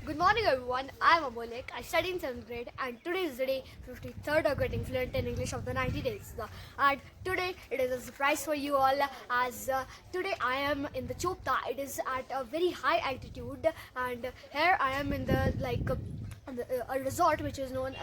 Good morning everyone, I am Amolek. I study in 7th grade and today is the day 53rd of getting fluent in English of the 90 days. And today it is a surprise for you all as today I am in the Chopta. It is at a very high altitude and here I am in the a resort which is known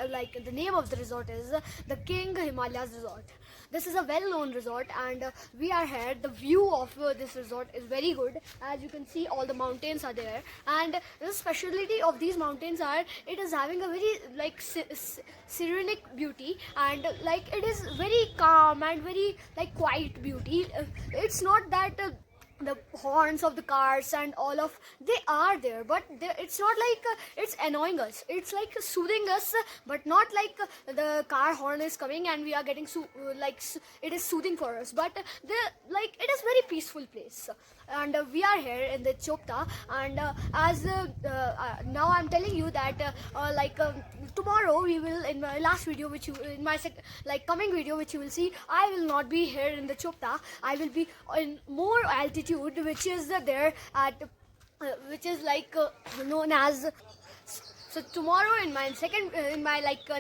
the name of the resort is the King Himalayas Resort. This is a well-known resort and we are here. The view of this resort is very good. As you can see, all the mountains are there, and the specialty of these mountains are it is having a very serenic beauty, and it is very calm and very quiet beauty. It's not that the horns of the cars and all of they are there, but it's not it's annoying us. It's like soothing us, but not like the car horn is coming and we are getting it is soothing for us, but it is very peaceful place. And we are here in the Chopta, and now I'm telling you that tomorrow we will, in my last video which you in my coming video which you will see, I will not be here in the Chopta. I will be in more altitude which is there at which is known as. So tomorrow in my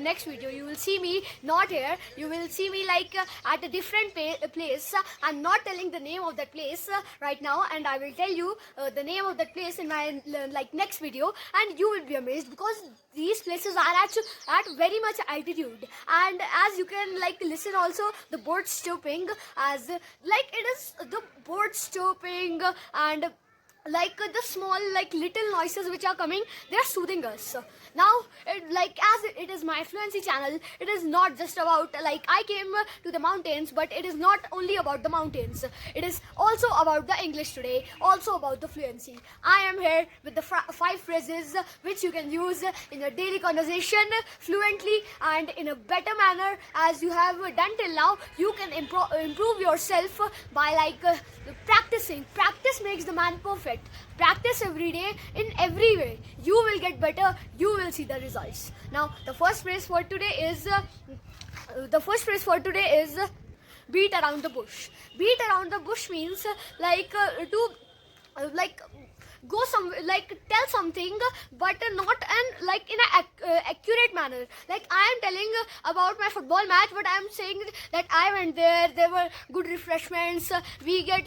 next video you will see me not here. You will see me at a different place. I'm not telling the name of that place right now, and I will tell you the name of that place in my next video, and you will be amazed because these places are actually at very much altitude. And as you can listen also the birds chirping, as it is the birds chirping, and the small little noises which are coming, they are soothing us. Now as it is my fluency channel, it is not just about I came to the mountains, but it is not only about the mountains. It is also about the English today, also about the fluency. I am here with the 5 phrases which you can use in your daily conversation fluently and in a better manner as you have done till now. You can improve yourself by practicing. Practice makes the man perfect. Practice every day in every way. You will get better. You will see the results. Now the first phrase for today is beat around the bush. Beat around the bush means to go some tell something, but not in an accurate manner. I am telling about my football match, but I am saying that I went there. There were good refreshments. We got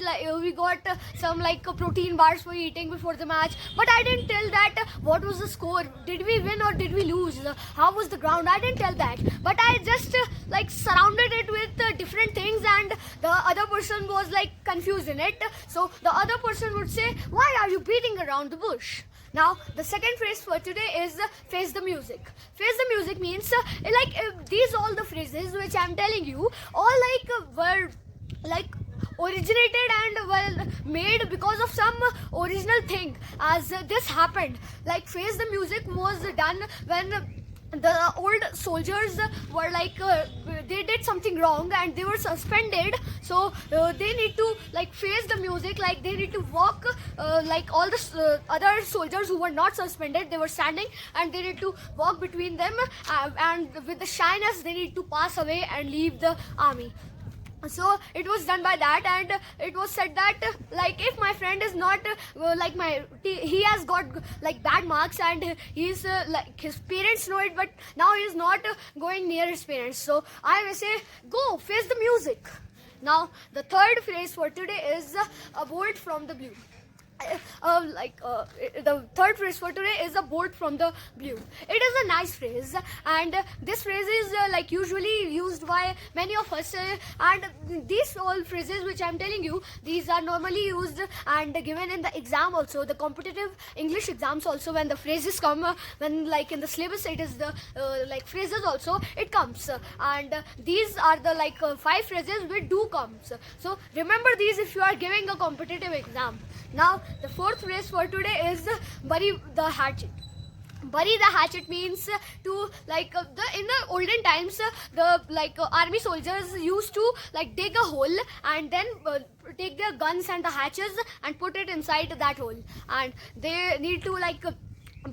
some protein bars for eating before the match, but I didn't tell that what was the score. Did we win or did we lose? How was the ground? I didn't tell that, but I just surrounded it with different things, and the other person was confused in it. So the other person would say, why are you beating around the bush? Now the second phrase for today is face the music. Face the music means these all the phrases which I'm telling you all were originated and were made because of some original thing. As this happened, face the music was done when the old soldiers were they did something wrong and they were suspended, so they need to face the music. They need to walk all the other soldiers who were not suspended, they were standing and they need to walk between them, and with the shyness they need to pass away and leave the army. So it was done by that, and it was said that if my friend is not he has got bad marks and he's his parents know it, but now he is not going near his parents, so I will say go face the music. Now the third phrase for today is a bolt from the blue. The third phrase for today is a bolt from the blue. It is a nice phrase, and this phrase is usually used by many of us, and these all phrases which I'm telling you, these are normally used and given in the exam also, the competitive English exams also. When the phrases come, when in the syllabus it is the phrases also it comes, and these are the 5 phrases which do comes. So remember these if you are giving a competitive exam. Now the fourth phrase for today is bury the hatchet. Bury the hatchet means to in the olden times the army soldiers used to dig a hole and then take their guns and the hatches and put it inside that hole, and they need to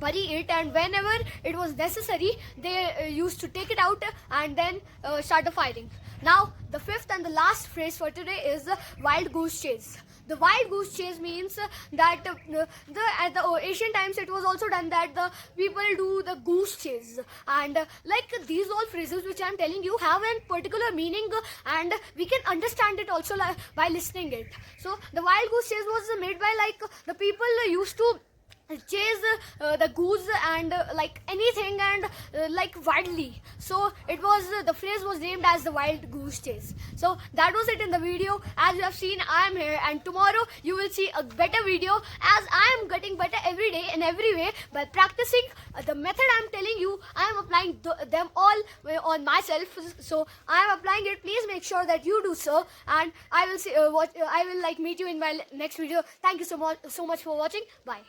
bury it, and whenever it was necessary they used to take it out and then start the firing. Now the fifth and the last phrase for today is wild goose chase. the wild goose chase means that at the ancient times it was also done that the people do the goose chase, and like these all phrases which I am telling you have a particular meaning, and we can understand it also by listening it. So the wild goose chase was made by like the people used to chase the goose and like anything and like wildly. So it was the phrase was named as the wild goose chase. So that was it in the video. As you have seen, I am here, and tomorrow you will see a better video, as I am getting better every day in every way by practicing the method I am telling you. I am applying them all on myself, so I am applying it. Please make sure that you do so, and I will see I will like meet you in my next video. Thank you so much for watching. Bye.